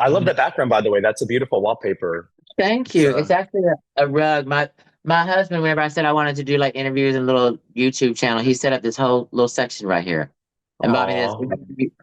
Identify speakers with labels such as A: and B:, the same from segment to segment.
A: I love the background, by the way. That's a beautiful wallpaper.
B: Thank
A: It's
B: you. It's actually a rug. My husband, whenever I said I wanted to do like interviews and little YouTube channel, he set up this whole little section right here. And Bobby,
A: aw,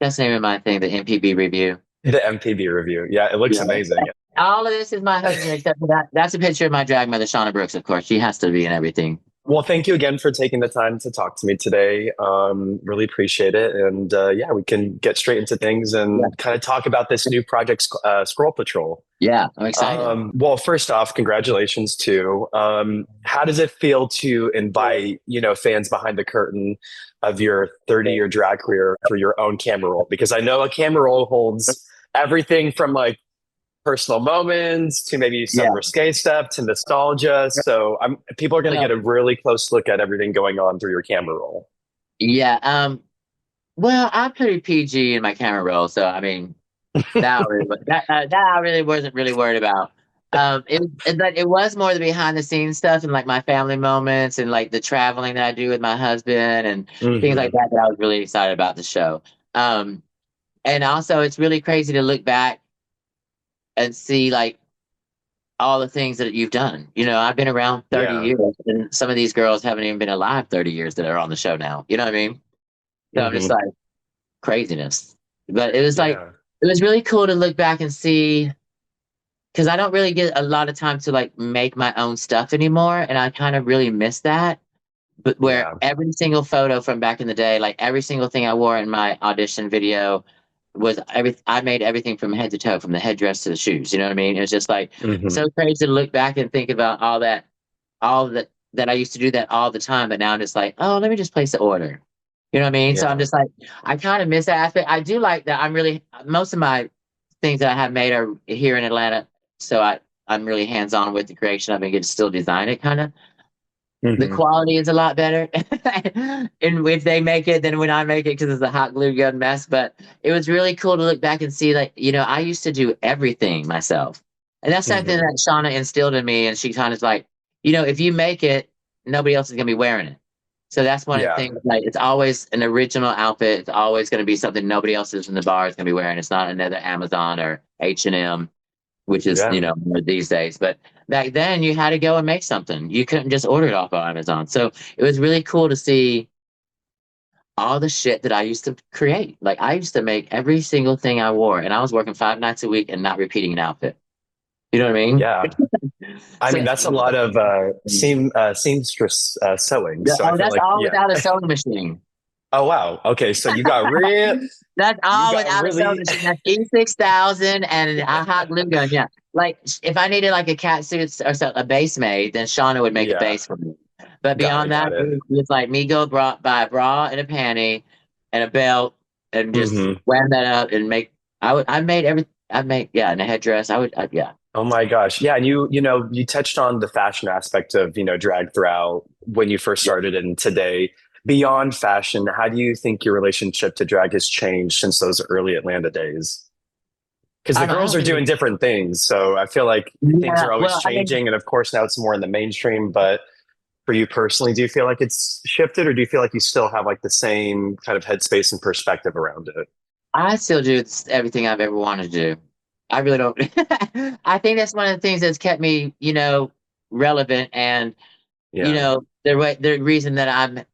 B: that's the name of my thing, the MPB review.
A: the MTV review. Yeah, it looks
B: Yeah.
A: amazing.
B: All of this is my husband, except for that. That's a picture of my drag mother, Shauna Brooks, of course. She has to be in everything.
A: Well, thank you again for taking the time to talk to me today. Really appreciate it. And yeah, we can get straight into things
B: Yeah.
A: and kind of talk about this new project, Scroll Patrol.
B: Yeah, I'm excited.
A: Well, first off, congratulations too. How does it feel to invite, fans behind the curtain of your 30-year drag career for your own camera roll? Because I know a camera roll holds everything from like personal moments to maybe some
B: Yeah.
A: risque stuff to nostalgia. So people are going to
B: Well,
A: get a really close look at everything going on through your camera roll.
B: yeah. Well, I'm pretty PG in my camera roll, so I mean, that I really wasn't really worried about. But it was more the behind the scenes stuff and like my family moments and like the traveling that I do with my husband and things like
A: Hmm.
B: that that I was really excited about the show. Um, and also it's really crazy to look back and see like all the things that you've done. I've been around 30
A: Yeah.
B: years and some of these girls haven't even been alive 30 years that are on the show now. You know what I mean? So I'm just
A: Hmm.
B: like craziness. But it was like
A: Yeah.
B: it was really cool to look back and see because I don't really get a lot of time to like make my own stuff anymore, and I kind of really miss that. But where
A: Yeah.
B: every single photo from back in the day, like every single thing I wore in my audition video was I made everything from head to toe, from the headdress to the shoes. You know what I mean? It was just like
A: Hmm.
B: so crazy to look back and think about all that I used to do that all the time, but now I'm just like, oh, let me just place the order. You know what I mean? So I'm
A: Yeah.
B: just like, I kind of miss that aspect. I do like that. I'm really most of my things that I have made are here in Atlanta, so I'm really hands on with the creation of it and get to still design it. Kind of the
A: Hmm.
B: quality is a lot better, and if they make it than when I make it because it's a hot glue gun mess. But it was really cool to look back and see like I used to do everything myself, and that's something
A: Hmm.
B: that Shauna instilled in me, and she kind of like, if you make it, nobody else is gonna be wearing it. So that's one of the
A: Yeah.
B: things. Like, it's always an original outfit. It's always going to be something nobody else is in the bar is going to be wearing. It's not another Amazon or H&M, which is
A: Yeah.
B: more these days. But back then, you had to go and make something. You couldn't just order it off of Amazon. So it was really cool to see all the shit that I used to create. Like, I used to make every single thing I wore, and I was working 5 nights a week and not repeating an outfit. You know what I mean?
A: Yeah. I mean,
B: So
A: that's a lot of seamstress sewing.
B: yeah,
A: So I
B: oh,
A: feel
B: that's
A: like,
B: all
A: yeah.
B: without a sewing machine.
A: Oh, wow. Okay. So
B: That's
A: you
B: all
A: got
B: without a sewing
A: really,
B: machine. That's E6000 and a hot glue gun. Yeah. Like if I needed like a cat suit or so, a base made, then Shauna would make a
A: yeah,
B: base for me. But
A: got it.
B: beyond that,
A: Got
B: it
A: it.
B: was like me go buy a bra and a panty and a belt and just
A: Hmm.
B: wham that up and make. I made every. I make yeah, and a headdress. Yeah.
A: Oh my gosh. Yeah. And you touched on the fashion aspect of, drag throughout when you first
B: Yeah.
A: started and today. Beyond fashion, how do you think your relationship to drag has changed since those early Atlanta days? Because the
B: I
A: girls
B: don't
A: are
B: think.
A: doing different things. So I feel like things
B: Yeah.
A: are always
B: Well, I mean,
A: changing. And of course, now it's more in the mainstream. But for you personally, do you feel like it's shifted or do you feel like you still have like the same kind of headspace and perspective around it?
B: I still do everything I've ever wanted to do. I really don't. I think that's one of the things that's kept me, relevant and
A: Yeah.
B: the reason that I'm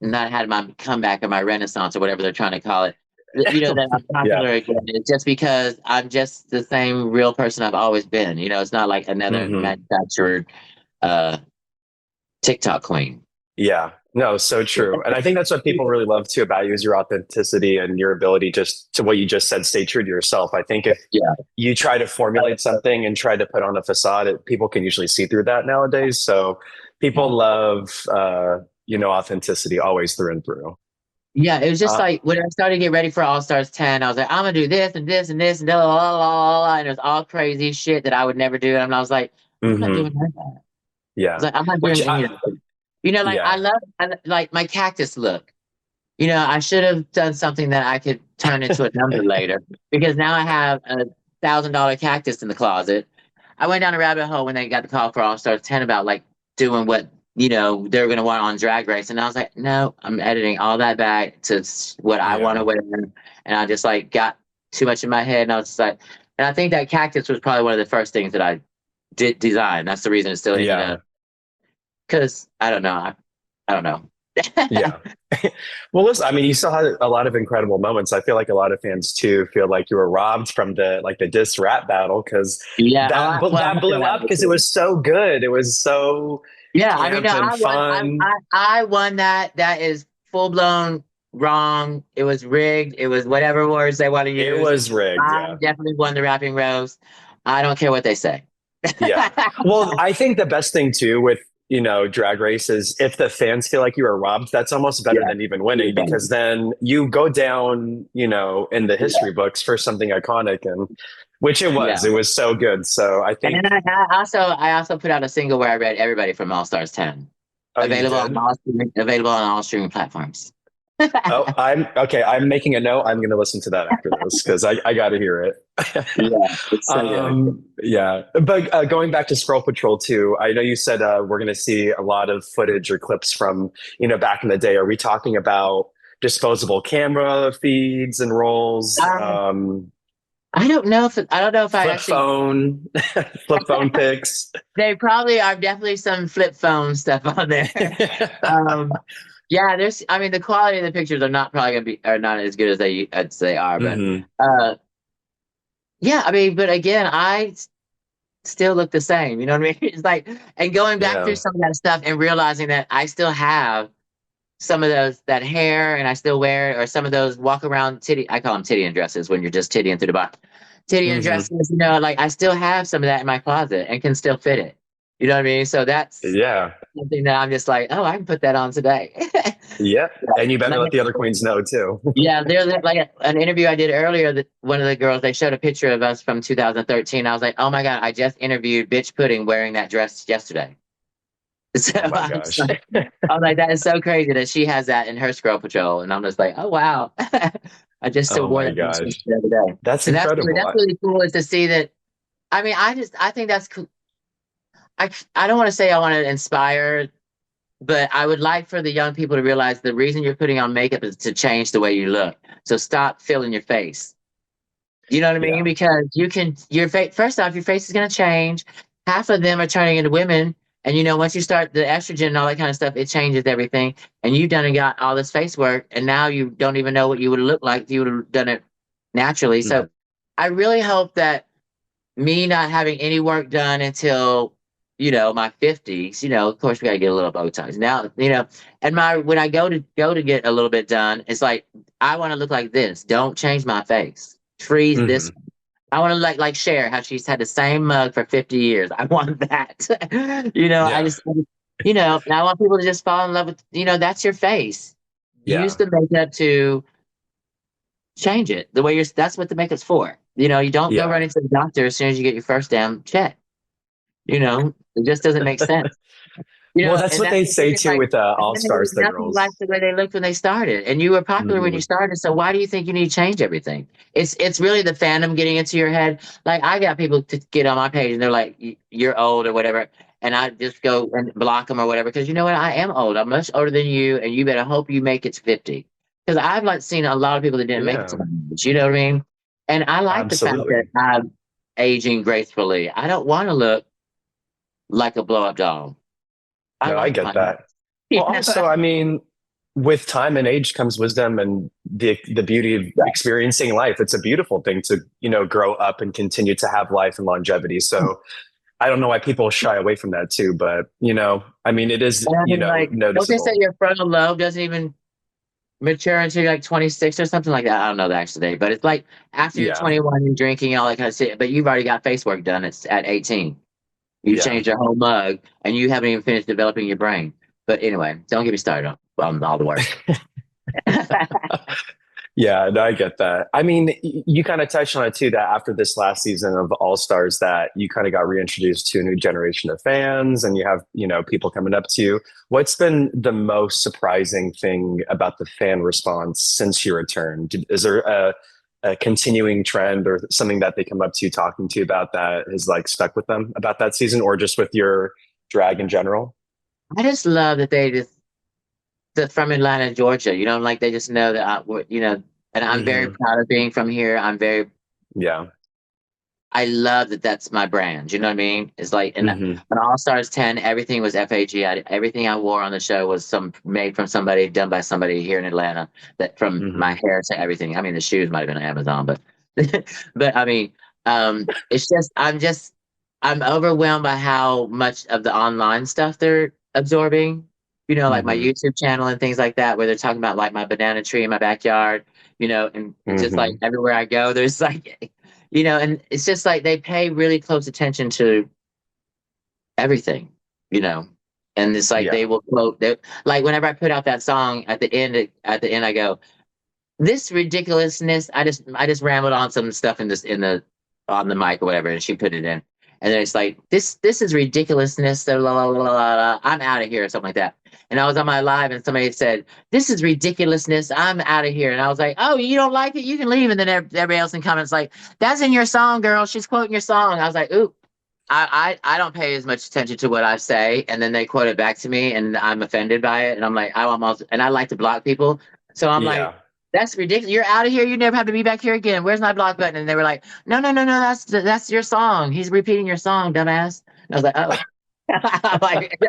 B: not had my comeback or my renaissance or whatever they're trying to call it. That I'm
A: Yeah.
B: popular again is just because I'm just the same real person I've always been. It's not like another
A: Hmm.
B: manufactured uh TikTok queen.
A: Yeah. No, so true. And I think that's what people really love too about you is your authenticity and your ability just to what you just said, stay true to yourself. I think if
B: Yeah.
A: you try to formulate something and try to put on a facade, people can usually see through that nowadays. So people love, authenticity always through and through.
B: Yeah, it was just
A: Uh,
B: like when I started to get ready for All Stars 10, I was like, I'm gonna do this and this and this and blah, blah, blah, blah, blah, and it was all crazy shit that I would never do. And I was like, I'm not doing
A: mhm.
B: that. I was
A: Yeah.
B: like, I'm not
A: Which
B: doing any of this. Like
A: yeah.
B: like my cactus look. I should have done something that I could turn into a number later because now I have $1,000 cactus in the closet. I went down a rabbit hole when they got the call for All Stars 10 about like doing what they were going to want on Drag Race, and I was like, no, I'm editing all that back to what I want to
A: Yeah.
B: wear, and I just like got too much in my head, and I was just like, and I think that cactus was probably one of the first things that I did design. That's the reason it still ended
A: Yeah.
B: up. Because I don't know, I don't know.
A: Yeah. Well, listen, I mean, you still had a lot of incredible moments. I feel like a lot of fans too feel like you were robbed from the diss rap battle because
B: Yeah, well, I
A: that
B: feel
A: blew
B: that
A: up
B: way
A: because it
B: too.
A: was so good. It was so
B: Yeah, I mean, no,
A: camp and
B: I won.
A: fun.
B: I won that. That is full blown wrong. It was rigged. It was whatever words they want to
A: It
B: use.
A: was rigged.
B: I
A: Yeah.
B: definitely won the rapping roast. I don't care what they say.
A: Yeah. Well, I think the best thing too with, Drag Race is if the fans feel like you were robbed, that's almost better
B: Yeah,
A: than even winning because then you go down, in the
B: yeah,
A: history books for something iconic and which it
B: yeah.
A: was. It was so good. So I
B: And
A: think,
B: then I also put out a single where I read everybody from All Stars 10.
A: oh, you did?
B: Available on all streaming platforms.
A: Oh, I'm okay. I'm making a note. I'm going to listen to that after this because I got to hear it.
B: Yeah, it's so good.
A: Yeah. But going back to Scroll Patrol too, I know you said we're going to see a lot of footage or clips from, back in the day. Are we talking about disposable camera feeds and rolls,
B: Um, I don't know if I
A: flip
B: actually.
A: phone, flip phone pics?
B: They probably are definitely some flip phone stuff on there. Um, yeah, I mean, the quality of the pictures are not probably gonna be are not as good as they are, but
A: Hmm.
B: uh, yeah, I mean, but again, still look the same. You know what I mean? It's like, and going back through
A: Yeah.
B: some of that stuff and realizing that I still have some of those that hair, and I still wear it, or some of those walk around titty. I call them titty and dresses when you're just tittying through the bottom. Titty and
A: Hmm.
B: dresses, like I still have some of that in my closet and can still fit it. You know what I mean? So that's
A: Yeah.
B: something that I'm just like, oh, I can put that on today.
A: Yeah. And you better
B: Like,
A: let the other queens know too.
B: yeah, there's like an interview I did earlier that one of the girls, they showed a picture of us from 2013. I was like, oh my God, I just interviewed Bitch Pudding wearing that dress yesterday. So
A: Oh my gosh.
B: I was like, that is so crazy that she has that in her scroll patrol. And I'm just like, oh wow. I just still
A: Oh
B: wore
A: my
B: that dress
A: gosh.
B: the other day.
A: That's
B: And
A: incredible.
B: that's really cool is to see that. I mean, I think that's cool. I don't want to say I want to inspire, but I would like for the young people to realize the reason you're putting on makeup is to change the way you look. So stop filling your face. You know what I mean?
A: Yeah.
B: Because your face, first off, your face is going to change. Half of them are turning into women. And once you start the estrogen and all that kind of stuff, it changes everything. And you've done and got all this face work, and now you don't even know what you would look like if you would have done it naturally.
A: Mhm.
B: So I really hope that me not having any work done until my 50s, of course we got to get a little Botox now, and when I go to get a little bit done, it's like I want to look like this. Don't change my face. Freeze this.
A: Mhm.
B: I want to like Cher, how she's had the same mug for 50 years. I want that. I
A: Yeah.
B: just and I want people to just fall in love with, that's your face. Use
A: Yeah.
B: the makeup to change it the way that's what the makeup's for. You don't go
A: Yeah.
B: running to the doctor as soon as you get your first damn check. It just doesn't make sense.
A: Well, that's
B: And
A: what
B: that's
A: they
B: the thing.
A: say
B: It's
A: too
B: like
A: with All
B: there's
A: Stars, the
B: nothing like
A: girls.
B: the way they looked when they started, and you were popular when you
A: Hmm.
B: started. So why do you think you need to change everything? It's really the fandom getting into your head. Like I got people to get on my page, and they're like, "You're old" or whatever, and I just go and block them or whatever because you know what? I am old. I'm much older than you, and you better hope you make it to 50. Because I've like seen a lot of people that didn't make it to
A: Yeah,
B: my age. You know what I mean? And I like the fact that
A: absolutely.
B: I'm aging gracefully. I don't want to look like a blow up doll. I
A: No, I
B: like
A: get
B: my,
A: that.
B: you
A: Well,
B: know.
A: also, I mean, with time and age comes wisdom and the beauty of experiencing life. It's a beautiful thing to, grow up and continue to have life and longevity. So I don't know why people shy away from that too, but I mean, it is,
B: And I mean, like, don't they say
A: noticeable.
B: your frontal lobe doesn't even mature until you're like 26 or something like that? I don't know the actual date, but it's like after you're
A: Yeah.
B: 21 and drinking and all that kind of shit. But you've already got face work done. It's at 18. You've
A: Yeah.
B: changed your whole mug, and you haven't even finished developing your brain. But anyway, don't get me started on all the work.
A: Yeah, no, I get that. I mean, you kind of touched on it too, that after this last season of All Stars, that you kind of got reintroduced to a new generation of fans and you have, people coming up to you. What's been the most surprising thing about the fan response since you returned? Is there a continuing trend or something that they come up to you talking to you about that has like stuck with them about that season or just with your drag in general?
B: I just love that they just from Atlanta, Georgia. Like they just know that And I'm very
A: Hmm.
B: proud of being from here.
A: Yeah.
B: I love that that's my brand. You know what I mean? It's like, and
A: Hmm.
B: when All Stars 10, everything was FAG. Everything I wore on the show was made from somebody, done by somebody here in Atlanta. That from
A: Hmm.
B: my hair to everything. I mean, the shoes might have been on Amazon, but, but I mean, it's I'm overwhelmed by how much of the online stuff they're absorbing. You know, like my
A: Hmm.
B: YouTube channel and things like that, where they're talking about like my banana tree in my backyard. You know, and it's just like
A: Hmm.
B: everywhere I go, there's like and it's just like they pay really close attention to everything, you know. And it's like they
A: Yeah.
B: will quote they, like whenever I put out that song at the end I go, this ridiculousness, I just rambled on some stuff in the on the mic or whatever, and she put it in. And then it's like this is ridiculousness, la, la, la, la, la, I'm out of here or something like that. And I was on my live and somebody said, this is ridiculousness, I'm out of here. And I was like, oh, you don't like it? You can leave. And then everybody else in comments like, that's in your song, girl. She's quoting your song. I was like, ooh. I don't pay as much attention to what I say, and then they quote it back to me, and I'm offended by it, and I'm like, I almost, and I like to block people, so I'm like,
A: Yeah.
B: that's ridiculous. You're out of here. You never have to be back here again. Where's my block button? And they were like, no, no, no, no. That's your song. He's repeating your song, dumbass. And I was like, oh, I'm like,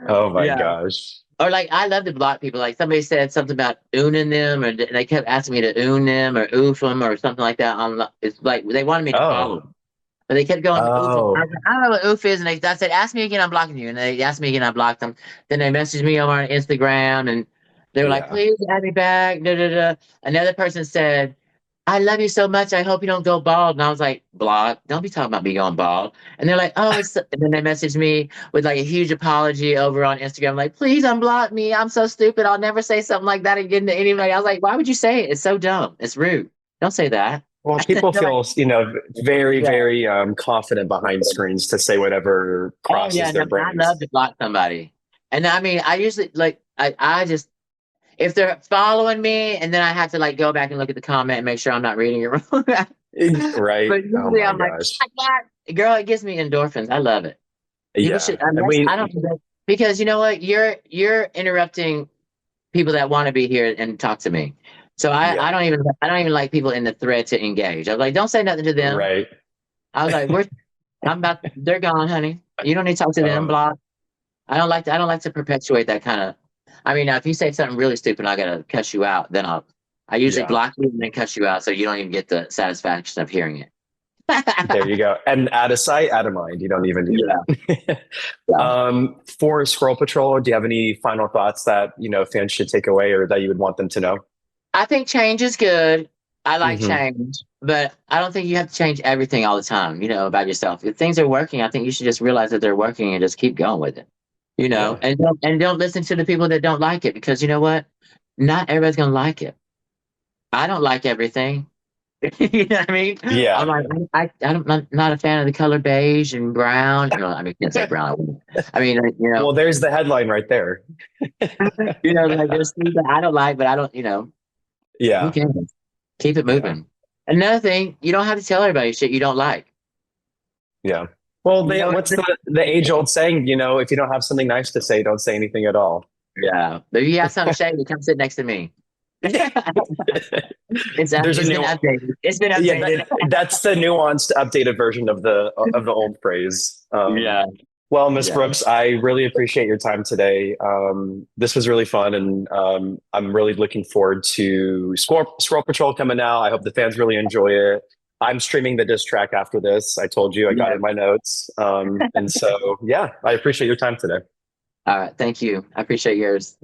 A: Oh my
B: yeah.
A: gosh.
B: Or like, I love to block people. Like somebody said something about ooning them, or they kept asking me to oon them or oof them or something like that. It's like they wanted me to follow
A: Oh.
B: them. But they kept going oof. I was
A: Oh.
B: like, I don't know what oof is. And I said, ask me again, I'm blocking you. And they asked me again, I blocked them. Then they messaged me over on Instagram and they were like,
A: Yeah.
B: please add me back. Da, da, da. Another person said, I love you so much. I hope you don't go bald. And I was like, block. Don't be talking about me going bald. And they're like, oh, it's. And then they messaged me with like a huge apology over on Instagram, like, please unblock me. I'm so stupid. I'll never say something like that again to anybody. I was like, why would you say it? It's so dumb. It's rude. Don't say that.
A: Well, people
B: They're like,
A: feel, very,
B: yeah.
A: very confident behind screens to say whatever
B: Oh yeah,
A: crosses
B: no,
A: their
B: I love
A: brains.
B: to block somebody. And I mean, I usually like I just if they're following me and then I have to like go back and look at the comment and make sure I'm not reading it wrong.
A: Right?
B: But
A: Oh
B: usually
A: my
B: I'm like,
A: gosh.
B: "Oh my God." Girl, it gives me endorphins. I love it. People should
A: Yeah. And
B: unless I don't because you know what? You're interrupting people that want to be here and talk to me. So
A: yeah.
B: I don't even like people in the thread to engage. I was like, don't say nothing to them.
A: Right.
B: I was like, they're gone, honey. You don't need to talk to them,
A: Um,
B: block. I don't like to perpetuate that kind of. I mean, now if you say something really stupid, I gotta cuss you out. I usually
A: yeah.
B: block you and then cuss you out, so you don't even get the satisfaction of hearing it.
A: There you go. And out of sight, out of mind. You don't even need
B: Yeah,
A: it.
B: yeah.
A: For Scroll Patrol, do you have any final thoughts that, fans should take away or that you would want them to know?
B: I think change is good. I like
A: Hmm.
B: change, but I don't think you have to change everything all the time. About yourself. If things are working, I think you should just realize that they're working and just keep going with it.
A: Yeah.
B: And don't listen to the people that don't like it because you know what? Not everybody's gonna like it. I don't like everything. You know what I mean? I'm
A: Yeah.
B: like, not a fan of the color beige and brown. I mean, you can't say brown. I mean,
A: Well, there's the headline right there.
B: like there's things that I don't like, but I don't, who
A: Yeah.
B: cares? Keep it
A: Yeah.
B: moving. Another thing, you don't have to tell everybody shit you don't like.
A: Yeah. Well,
B: You know,
A: what's the age old saying? If you don't have something nice to say, don't say anything at all.
B: yeah. But if you have something shady, come sit next to me.
A: There's a
B: It's been
A: new,
B: updated. It's been
A: yeah,
B: updated.
A: that's the nuanced, updated version of the old phrase.
B: Yeah.
A: Well, Miss
B: Yeah.
A: Brooks, I really appreciate your time today. This was really fun, and I'm really looking forward to Squirrel Patrol coming out. I hope the fans really enjoy it. I'm streaming the diss track after this. I told you I got
B: Yeah.
A: it in my notes, and so yeah, I appreciate your time today.
B: All right. Thank you. I appreciate yours.